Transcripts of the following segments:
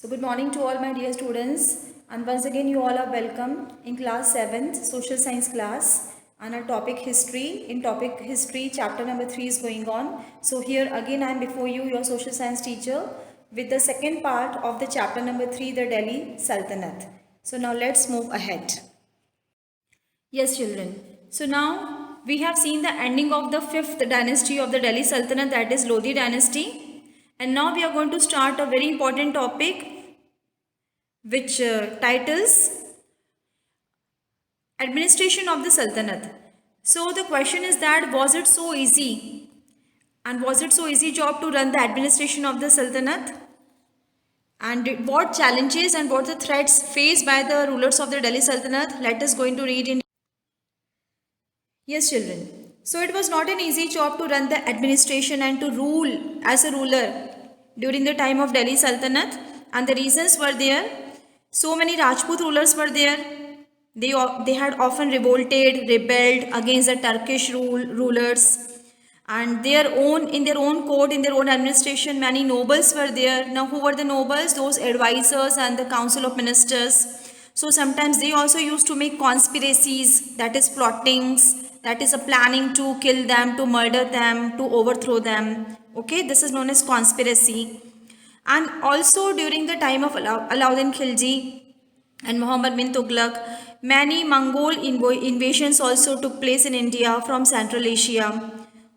So good morning to all my dear students, and once again you all are welcome in class 7th social science class, and our topic history. In topic history chapter number 3 is going on. So here again I am before you, your social science teacher, with the second part of the chapter number 3, the Delhi Sultanate. So now let's move ahead. Yes children, so now we have seen the ending of the 5th dynasty of the Delhi Sultanate, that is Lodi dynasty. And now we are going to start a very important topic which titles Administration of the Sultanate. So the question is that was it so easy, and was it so easy job to run the administration of the Sultanate, and what challenges and what the threats faced by the rulers of the Delhi Sultanate? Let us going to read in. Yes children, so it was not an easy job to run the administration and to rule as a ruler during the time of Delhi Sultanate, and the reasons were there. So many Rajput rulers were there. They had often rebelled against the Turkish rulers, and in their own court, in their own administration, many nobles were there. Now who were the nobles? Those advisors and the council of ministers. So sometimes they also used to make conspiracies, that is plottings, that is a planning to kill them, to murder them, to overthrow them. Okay, this is known as conspiracy. And also during the time of Alauddin Khilji and Muhammad bin Tughlaq, many Mongol invasions also took place in India from Central Asia.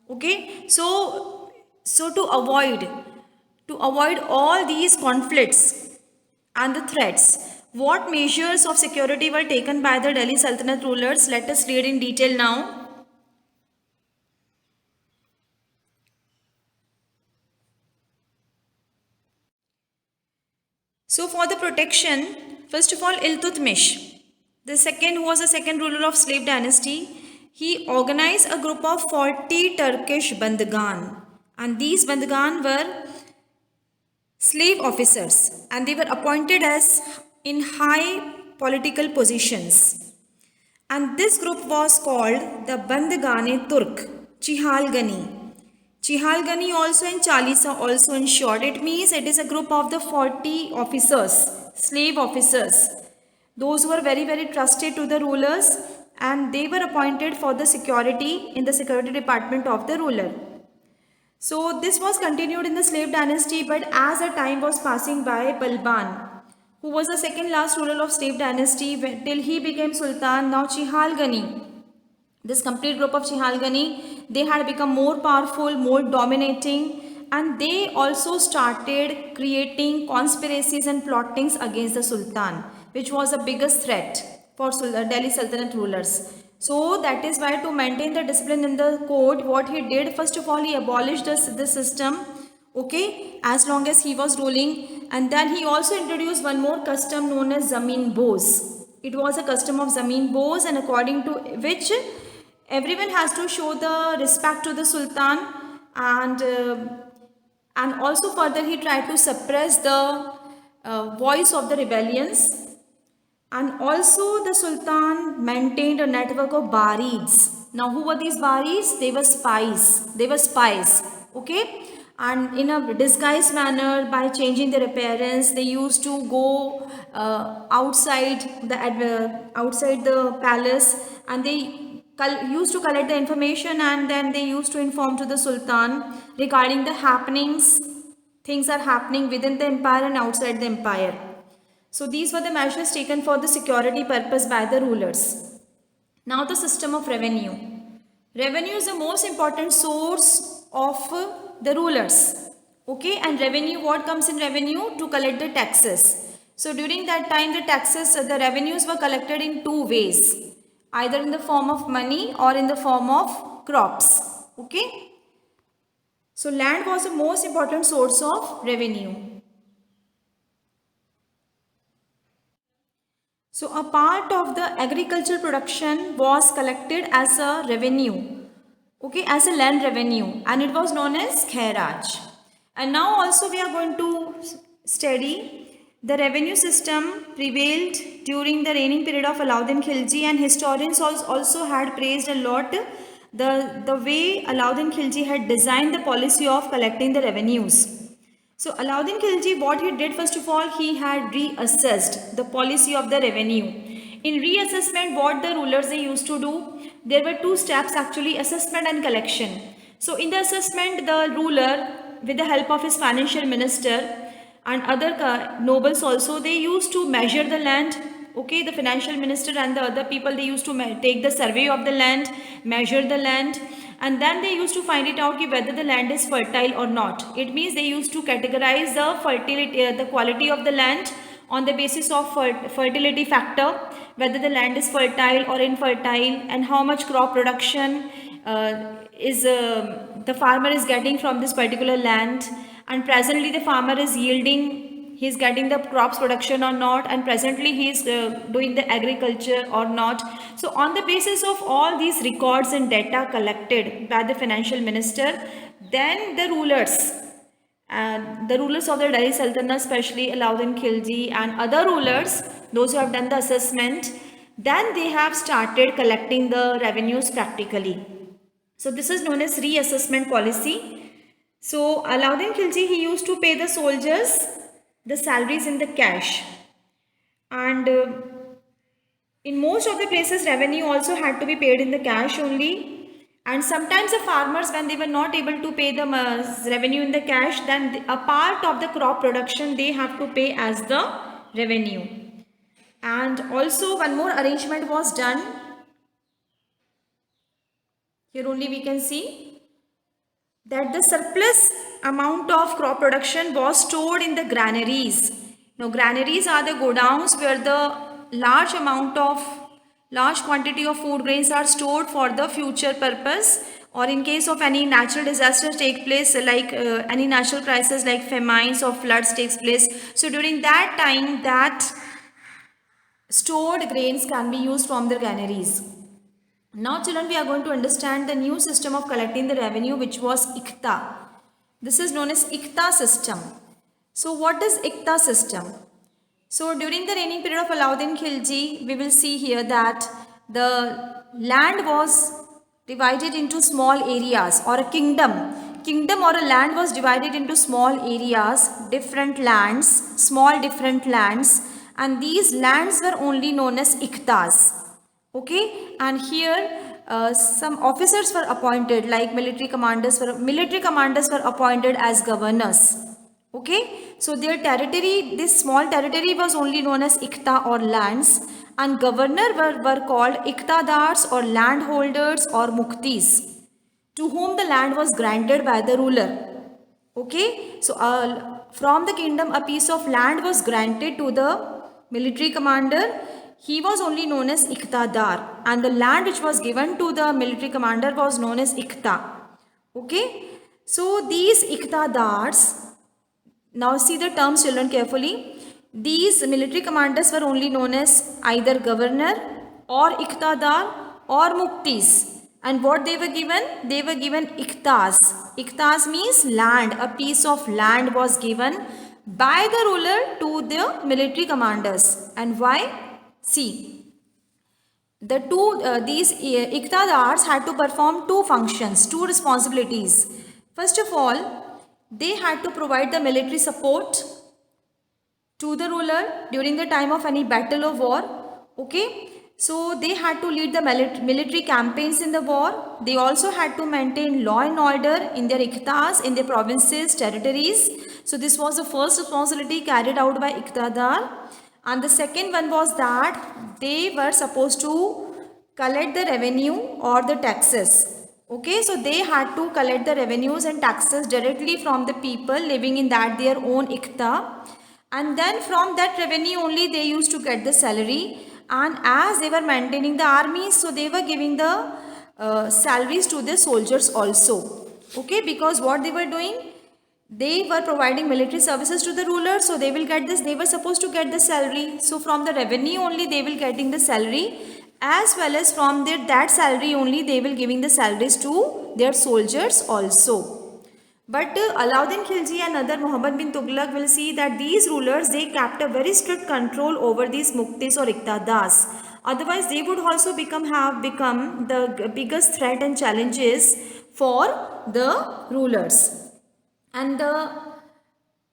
Okay, so to avoid all these conflicts and the threats, what measures of security were taken by the Delhi Sultanate rulers? Let us read in detail now. So for the protection, first of all, Iltutmish, who was the second ruler of slave dynasty, he organized a group of 40 Turkish Bandgan, and these Bandgan were slave officers, and they were appointed as in high political positions. And this group was called the Bandgane Turk, Chihalgani. Chihalgani also and Chalisa also in short. It means it is a group of the 40 officers, slave officers. Those who were very, very trusted to the rulers, and they were appointed for the security in the security department of the ruler. So this was continued in the slave dynasty, but as the time was passing by, Balban, who was the second last ruler of slave dynasty till he became Sultan, now Chihalgani, this complete group of Chihalgani, they had become more powerful, more dominating, and they also started creating conspiracies and plottings against the Sultan, which was the biggest threat for Delhi Sultanate rulers. So that is why, to maintain the discipline in the court, what he did, first of all, he abolished the system, okay, as long as he was ruling, and then he also introduced one more custom known as Zameen Boz. It was a custom of Zameen Boz, and according to which everyone has to show the respect to the Sultan, and also further he tried to suppress the voice of the rebellions. And also the Sultan maintained a network of Barids. Now who were these Barids? They were spies. Okay, and in a disguised manner, by changing their appearance, they used to go outside the palace, and they used to collect the information, and then they used to inform to the Sultan regarding the happenings. Things are happening within the empire and outside the empire. So these were the measures taken for the security purpose by the rulers. Now the system of revenue. Revenue is the most important source of the rulers. Okay, and revenue, what comes in revenue? To collect the taxes. So during that time, the revenues were collected in two ways, either in the form of money or in the form of crops. Okay, so land was the most important source of revenue. So a part of the agricultural production was collected as a revenue, okay, as a land revenue, and it was known as Khairaj. And now also we are going to study the revenue system prevailed during the reigning period of Alauddin Khilji, and historians also had praised a lot the way Alauddin Khilji had designed the policy of collecting the revenues. So Alauddin Khilji, what he did, first of all, he had reassessed the policy of the revenue. In reassessment, what the rulers they used to do, there were two steps actually: assessment and collection. So in the assessment, the ruler, with the help of his financial minister and other nobles also, they used to measure the land. Okay, the financial minister and the other people, they used to take the survey of the land, measure the land, and then they used to find it out whether the land is fertile or not. It means they used to categorize the fertility, the quality of the land on the basis of fertility factor, whether the land is fertile or infertile, and how much crop production the farmer is getting from this particular land, and presently the farmer is yielding, he is getting the crops production or not, and presently he is doing the agriculture or not. So on the basis of all these records and data collected by the financial minister, then the rulers of the Delhi Sultanate, especially Alauddin Khilji and other rulers, those who have done the assessment, then they have started collecting the revenues practically. So this is known as reassessment policy. So Alauddin Khilji, he used to pay the soldiers the salaries in the cash, and in most of the places revenue also had to be paid in the cash only. And sometimes the farmers, when they were not able to pay the revenue in the cash, then a part of the crop production they have to pay as the revenue. And also one more arrangement was done. Here only we can see that the surplus amount of crop production was stored in the granaries. Now granaries are the godowns where the large quantity of food grains are stored for the future purpose, or in case of any natural disaster take place, like any natural crisis like famines or floods takes place. So during that time, that stored grains can be used from the granaries. Now children, we are going to understand the new system of collecting the revenue, which was Iqta. This is known as Iqta system. So what is Iqta system? So during the reigning period of Alauddin Khilji, we will see here that the land was divided into small areas, or a kingdom. Kingdom or a land was divided into small areas, different lands, small different lands, and these lands were only known as Iqtas. Okay, and here some officers were appointed, like military commanders were appointed as governors. Okay, so their territory, this small territory was only known as Iqta or lands, and governor were called Iqtadars or landholders or muktis, to whom the land was granted by the ruler. Okay, so from the kingdom a piece of land was granted to the military commander. He was only known as Iqtadar, and the land which was given to the military commander was known as Iqta. Okay, so these Iqtadars, now see the terms children carefully. These military commanders were only known as either governor or Iqtadar or muktis. And what they were given? They were given Iqtas. Iqtas means land. A piece of land was given by the ruler to the military commanders. And why? See, these Iqtadars had to perform two functions, two responsibilities. First of all, they had to provide the military support to the ruler during the time of any battle or war. Okay, so they had to lead the military campaigns in the war. They also had to maintain law and order in their Iqtas, in their provinces, territories. So this was the first responsibility carried out by Iqtadar. And the second one was that they were supposed to collect the revenue or the taxes. Okay, so they had to collect the revenues and taxes directly from the people living in that their own Iqta. And then from that revenue only they used to get the salary. And as they were maintaining the armies, so they were giving the salaries to the soldiers also. Okay, because what they were doing, they were providing military services to the ruler, so they will get this, they were supposed to get the salary. So from the revenue only they will getting the salary, as well as from that salary only they will giving the salaries to their soldiers also. But Alauddin Khilji and other Muhammad bin Tughlaq will see that these rulers, they kept a very strict control over these muktis or Iqtadas. Otherwise they would also have become the biggest threat and challenges for the rulers. And the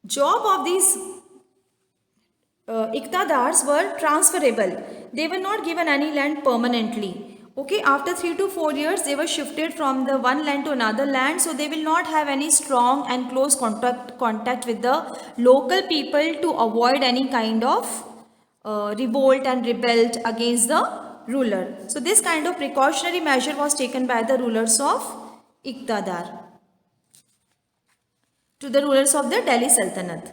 Job of these iqtadars were transferable. They were not given any land permanently. Okay, after 3 to 4 years, they were shifted from the one land to another land, so they will not have any strong and close contact with the local people to avoid any kind of revolt and rebelled against the ruler. So this kind of precautionary measure was taken by the rulers of Iqtadar to the rulers of the Delhi Sultanate.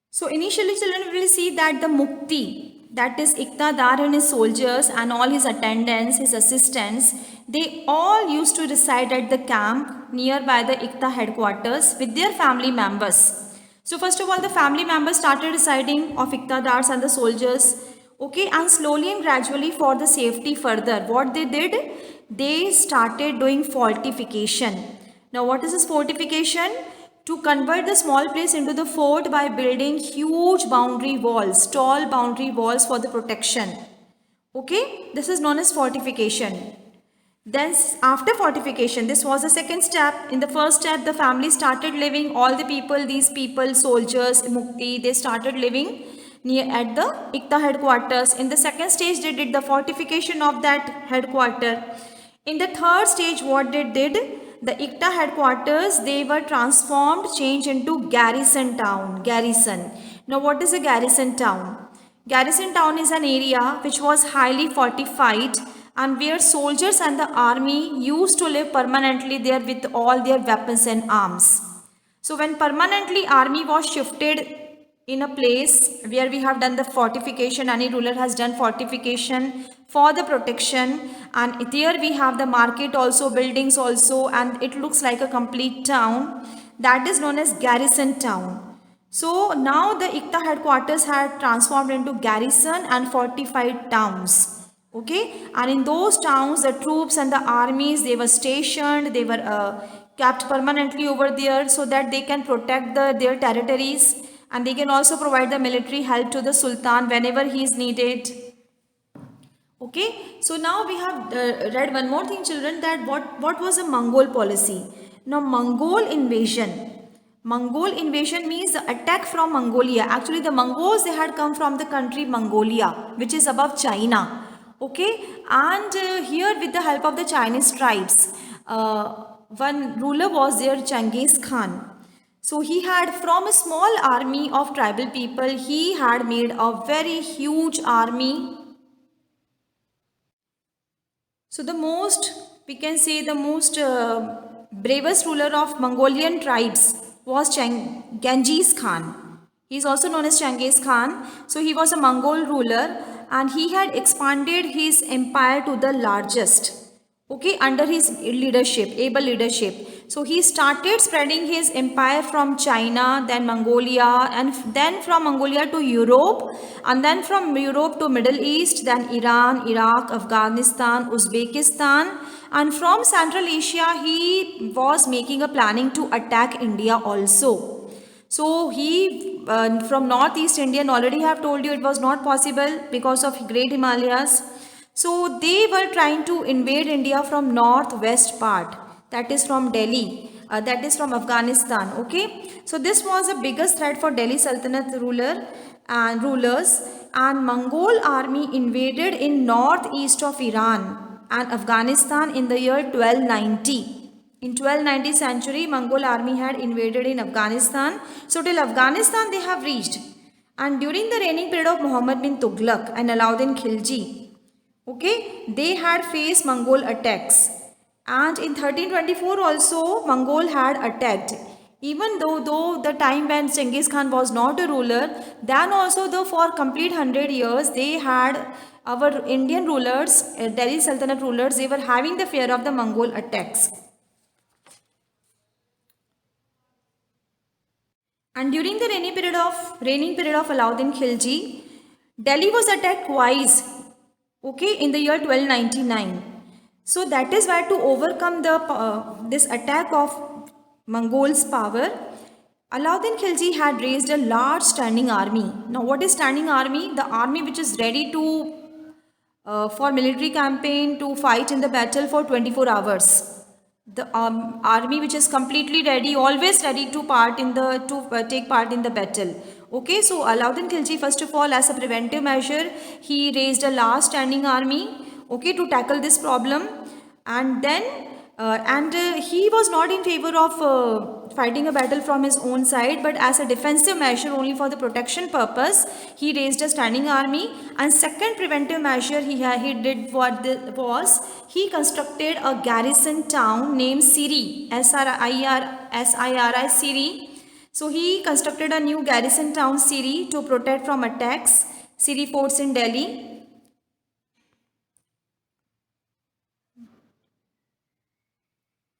So initially children will see that the Mukti, that is Iqtadar and his soldiers and all his attendants, his assistants, they all used to reside at the camp nearby the Iqta headquarters with their family members. So first of all the family members started residing of Iqtadars and the soldiers. Okay, and slowly and gradually for the safety further, what they did? They started doing fortification. Now what is this fortification? To convert the small place into the fort by building huge boundary walls, tall boundary walls for the protection. Okay, this is known as fortification. Then after fortification, this was the second step. In the first step, the family started living, all the people, these people, soldiers, Mukti, they started living near at the Iqta headquarters. In the second stage, they did the fortification of that headquarter. In the third stage, what they did? The Iqta headquarters, they were transformed, changed into garrison town, garrison. Now what is a garrison town? Garrison town is an area which was highly fortified and where soldiers and the army used to live permanently there with all their weapons and arms. So when permanently army was shifted in a place where we have done the fortification, any ruler has done fortification for the protection, and there we have the market also, buildings also, and it looks like a complete town, that is known as garrison town. So now the Iqta headquarters had transformed into garrison and fortified towns. Okay, and in those towns the troops and the armies, they were stationed, they were kept permanently over there so that they can protect their territories, and they can also provide the military help to the sultan whenever he is needed. Okay, so now we have read one more thing children, that what was a Mongol policy. Now Mongol invasion means the attack from Mongolia. Actually the Mongols, they had come from the country Mongolia, which is above China. Okay, and here with the help of the Chinese tribes, one ruler was there, Genghis Khan. So he had, from a small army of tribal people, he had made a very huge army. So the most, we can say the most bravest ruler of Mongolian tribes was Genghis Khan. He is also known as Genghis Khan. So he was a Mongol ruler and he had expanded his empire to the largest. Okay, under his leadership, able leadership. So he started spreading his empire from China, then Mongolia, and then from Mongolia to Europe, and then from Europe to Middle East, then Iran, Iraq, Afghanistan, Uzbekistan, and from Central Asia he was making a planning to attack India also. So he from Northeast Indian, already have told you it was not possible because of Great Himalayas. So they were trying to invade India from northwest part, that is from Delhi, that is from Afghanistan. Okay, so this was the biggest threat for Delhi Sultanate rulers, and Mongol army invaded in northeast of Iran and Afghanistan in the year 1290. In 1290 century, Mongol army had invaded in Afghanistan. So till Afghanistan they have reached. And during the reigning period of Muhammad bin Tughlaq and Alauddin Khilji, okay, they had faced Mongol attacks. And in 1324 also Mongol had attacked. Even though the time when Genghis Khan was not a ruler, then also though for complete 100 years they had, our Indian rulers, Delhi Sultanate rulers, they were having the fear of the Mongol attacks. And during the reigning period of Alauddin Khilji, Delhi was attacked twice, okay, in the year 1299. So that is why to overcome this attack of Mongols' power, Alauddin Khilji had raised a large standing army. Now what is standing army? The army which is ready to for military campaign, to fight in the battle for 24 hours. the army which is completely ready, always ready to take part in the battle. Okay, so Alauddin Khilji, first of all, as a preventive measure, he raised a last standing army, okay, to tackle this problem. And then he was not in favor of fighting a battle from his own side, but as a defensive measure only for the protection purpose, he raised a standing army. And second preventive measure he did was he constructed a garrison town named Siri, Siri, Siri. So he constructed a new garrison town Siri to protect from attacks. Siri forts in Delhi.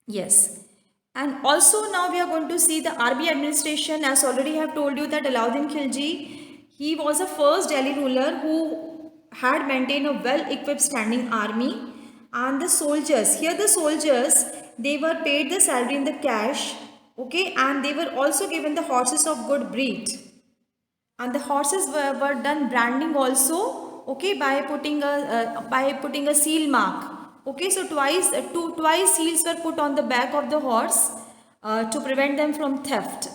Yes. And also now we are going to see the RB administration. As already I have told you that Alauddin Khilji, he was the first Delhi ruler who had maintained a well-equipped standing army. And the soldiers, here the soldiers, they were paid the salary in the cash, okay, and they were also given the horses of good breed. And the horses were done branding also, okay, by putting a seal mark. Okay, so twice seals were put on the back of the horse to prevent them from theft.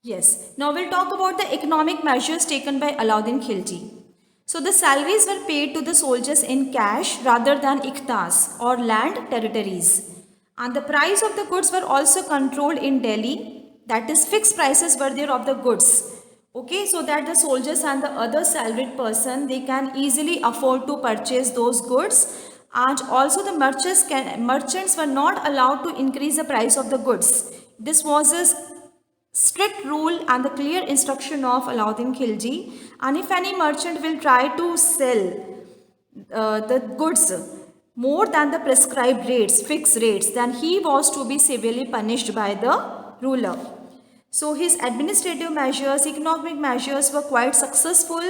Yes, now we'll talk about the economic measures taken by Alauddin Khilji. So the salaries were paid to the soldiers in cash rather than iqtas or land territories. And the price of the goods were also controlled in Delhi, that is fixed prices were there of the goods. Okay, so that the soldiers and the other salaried person, they can easily afford to purchase those goods. And also the merchants were not allowed to increase the price of the goods. This was a strict rule and the clear instruction of Alauddin Khilji. And if any merchant will try to sell the goods more than the prescribed rates, fixed rates, then he was to be severely punished by the ruler. So his administrative measures, economic measures were quite successful,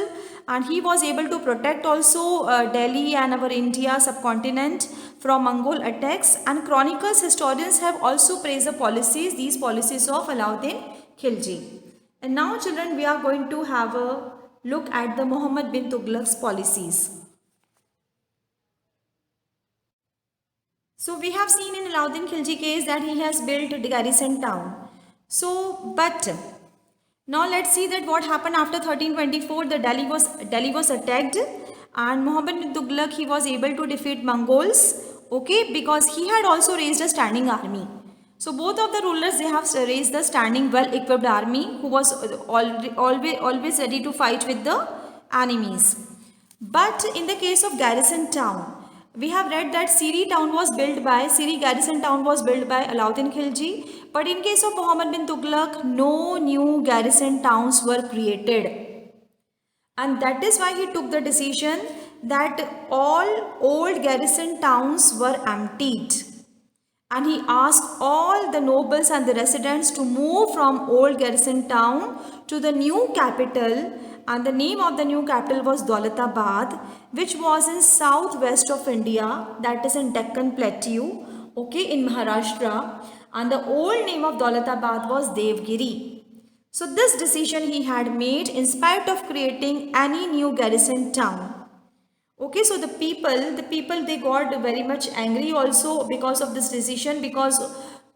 and he was able to protect also Delhi and our India subcontinent from Mongol attacks. And chronicles, historians have also praised these policies of Alauddin Khilji. And now children, we are going to have a look at the Muhammad bin Tughlaq's policies. So we have seen in Alauddin Khilji case that he has built a garrison town. So, but now let's see that what happened after 1324. The Delhi was attacked, and Muhammad bin Tughlaq, he was able to defeat Mongols, okay, because he had also raised a standing army. So both of the rulers, they have raised the standing well-equipped army who was always ready to fight with the enemies. But in the case of garrison town, we have read that Siri garrison town was built by Alauddin Khilji. But in case of Muhammad bin Tughlaq, no new garrison towns were created. And that is why he took the decision that all old garrison towns were emptied. And he asked all the nobles and the residents to move from old garrison town to the new capital. And the name of the new capital was Daulatabad, which was in southwest of India, that is in Deccan Plateau, okay, in Maharashtra. And the old name of Daulatabad was Devgiri. So this decision he had made in spite of creating any new garrison town. Okay, so the people they got very much angry also because of this decision, because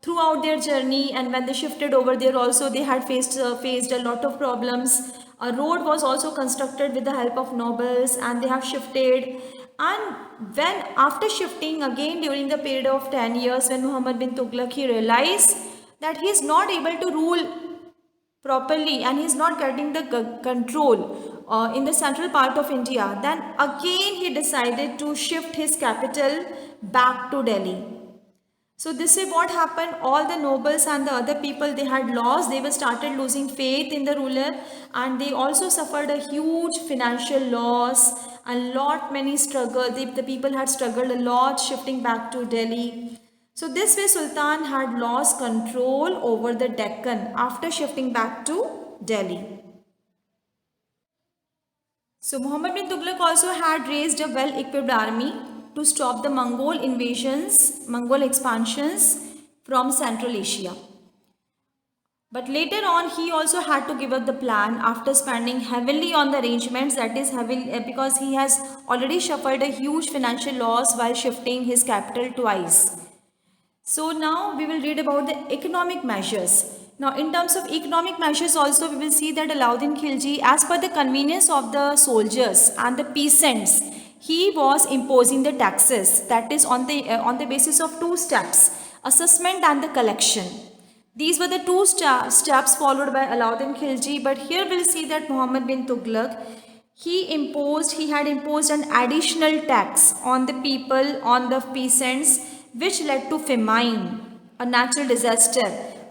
throughout their journey and when they shifted over there also they had faced a lot of problems. A road was also constructed with the help of nobles, and they have shifted. And when after shifting again during the period of 10 years, when Muhammad bin Tughlaq, he realized that he is not able to rule properly and he is not getting the control in the central part of India, then again he decided to shift his capital back to Delhi. So this is what happened. All the nobles and the other people, they had lost. They were started losing faith in the ruler, and they also suffered a huge financial loss and many struggle. The people had struggled a lot shifting back to Delhi. So this way Sultan had lost control over the Deccan after shifting back to Delhi. So Muhammad bin Tughlaq also had raised a well-equipped army to stop the Mongol expansions from Central Asia. But later on, he also had to give up the plan after spending heavily on the arrangements, that is heavily because he has already suffered a huge financial loss while shifting his capital twice. So now we will read about the economic measures. Now in terms of economic measures also, we will see that Alauddin Khilji, as per the convenience of the soldiers and the peasants, he was imposing the taxes, that is on the basis of two steps, assessment and the collection. These were the two steps followed by Alauddin Khilji, but here we'll see that Muhammad bin Tughlaq, he had imposed an additional tax on the people, on the peasants, which led to famine, a natural disaster,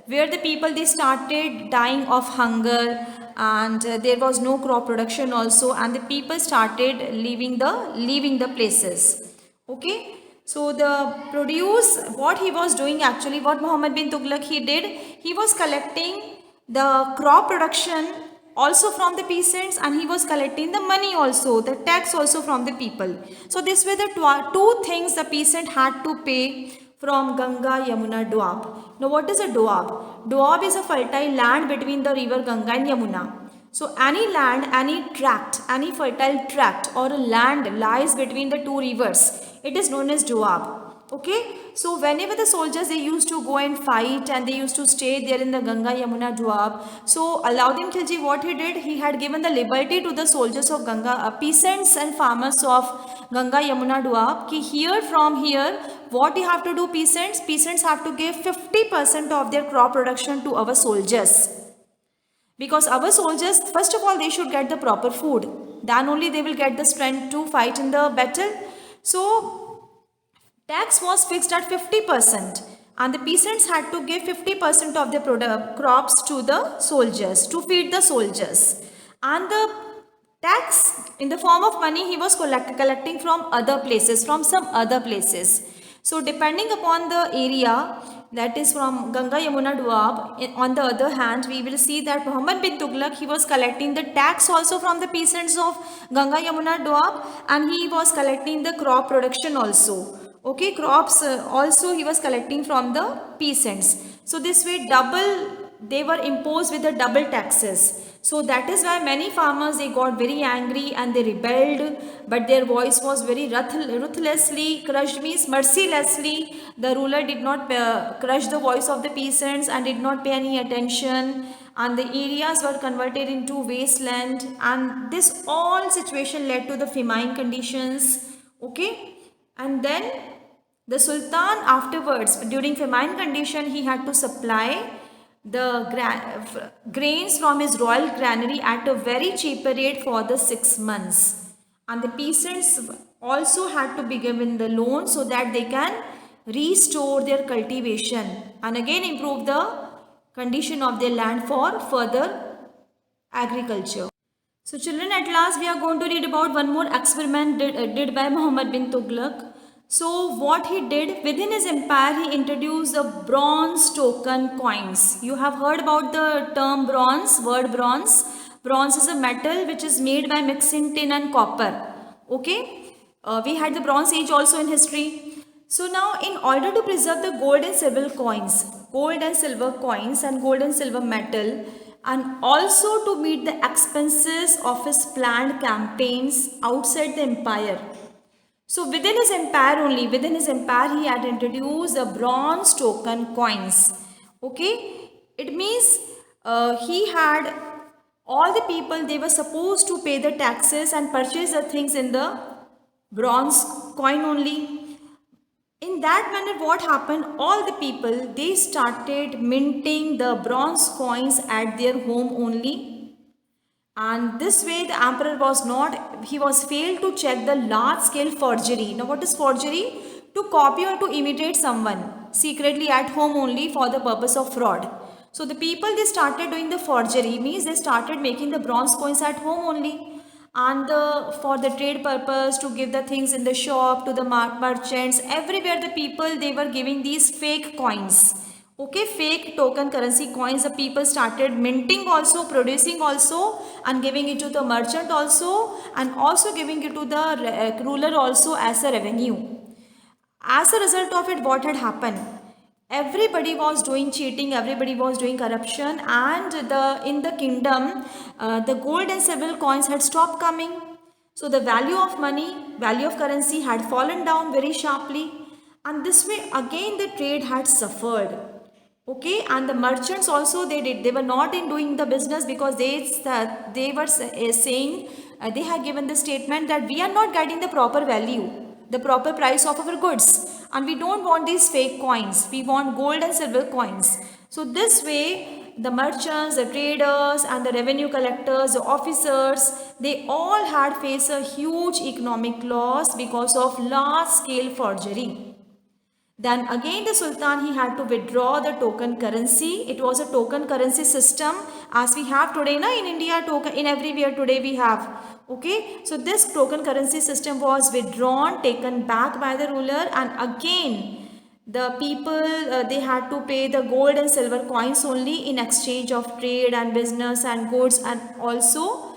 where the people, they started dying of hunger, and there was no crop production also, and the people started leaving the places. Okay, so the produce, what he was doing actually, what Muhammad bin Tughlaq he did, he was collecting the crop production also from the peasants, and he was collecting the money also, the tax also from the people. So this were the two things the peasant had to pay from Ganga, Yamuna, Doab. Now what is a Doab? Doab is a fertile land between the river Ganga and Yamuna. So any land, any tract, any fertile tract or a land lies between the two rivers, it is known as Doab. Okay, so whenever the soldiers, they used to go and fight, and they used to stay there in the Ganga, Yamuna, Doab. So Alauddin Khilji, what he did, he had given the liberty to the soldiers of Ganga, peasants and farmers of Ganga, Yamuna, Doab, ki here, from here, what you have to do, peasants have to give 50% of their crop production to our soldiers. Because our soldiers, first of all, they should get the proper food. Then only they will get the strength to fight in the battle. So tax was fixed at 50%, and the peasants had to give 50% of their crops to the soldiers to feed the soldiers. And the tax in the form of money he was collecting from other places, from some other places. So depending upon the area, that is from Ganga, Yamuna, Doab. On the other hand, we will see that Muhammad bin Tughlaq, he was collecting the tax also from the peasants of Ganga, Yamuna, Doab, and he was collecting the crop production also. Okay, crops also he was collecting from the peasants. So this way they were imposed with the double taxes. So that is why many farmers, they got very angry and they rebelled, but their voice was very ruthlessly crushed, means mercilessly. The ruler did not crush the voice of the peasants and did not pay any attention, and the areas were converted into wasteland, and this all situation led to the famine conditions. Okay, and then the Sultan afterwards, during famine condition, he had to supply the grains from his royal granary at a very cheaper rate for the 6 months. And the peasants also had to be given the loan so that they can restore their cultivation and again improve the condition of their land for further agriculture. So children, at last we are going to read about one more experiment did by Muhammad bin Tughlaq. So what he did, within his empire, he introduced the bronze token coins. You have heard about the term bronze, word bronze. Bronze is a metal which is made by mixing tin and copper. Okay, we had the Bronze Age also in history. So now, in order to preserve the gold and silver coins and gold and silver metal, and also to meet the expenses of his planned campaigns outside the empire. So within his empire he had introduced the bronze token coins. Okay, it means he had all the people, they were supposed to pay the taxes and purchase the things in the bronze coin only. In that manner, what happened, all the people, they started minting the bronze coins at their home only, and this way the emperor was failed to check the large scale forgery. Now what is forgery? To copy or to imitate someone secretly at home only for the purpose of fraud. So the people, they started doing the forgery, means they started making the bronze coins at home only, and for the trade purpose, to give the things in the shop to the merchants. Everywhere the people, they were giving these fake coins. Okay, fake token currency coins, the people started minting also, producing also, and giving it to the merchant also, and also giving it to the ruler also as a revenue. As a result of it, what had happened? Everybody was doing cheating, everybody was doing corruption, and in the kingdom, the gold and silver coins had stopped coming. So the value of money, value of currency had fallen down very sharply, and this way again the trade had suffered. Okay, and the merchants also, they were not in doing the business, because they were saying, they had given the statement that we are not getting the proper value, the proper price of our goods, and we don't want these fake coins, we want gold and silver coins. So this way the merchants, the traders, and the revenue collectors, the officers, they all had faced a huge economic loss because of large scale forgery. Then again the Sultan, he had to withdraw the token currency. It was a token currency system as we have today na, in India, token in everywhere today we have. Okay, so this token currency system was withdrawn, taken back by the ruler, and again the people, they had to pay the gold and silver coins only in exchange of trade and business and goods, and also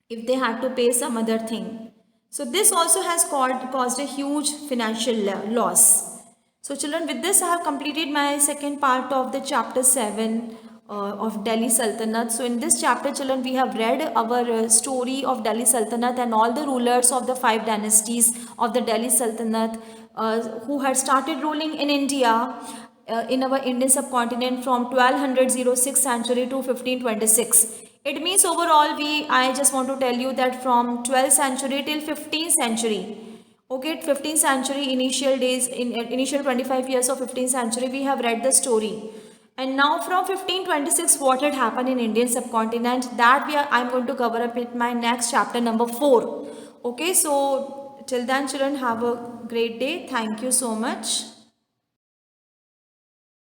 if they had to pay some other thing. So this also has caused a huge financial loss. So children, with this I have completed my second part of the chapter 7 of Delhi Sultanate. So in this chapter children, we have read our story of Delhi Sultanate and all the rulers of the 5 dynasties of the Delhi Sultanate who had started ruling in India, in our Indian subcontinent from 1206 century to 1526. It means overall I just want to tell you that from 12th century till 15th century. Okay, 15th century, initial days, in initial 25 years of 15th century, we have read the story. And now from 1526, what had happened in Indian subcontinent, that I'm going to cover up in my next chapter number 4. Okay, so till then children, have a great day. Thank you so much.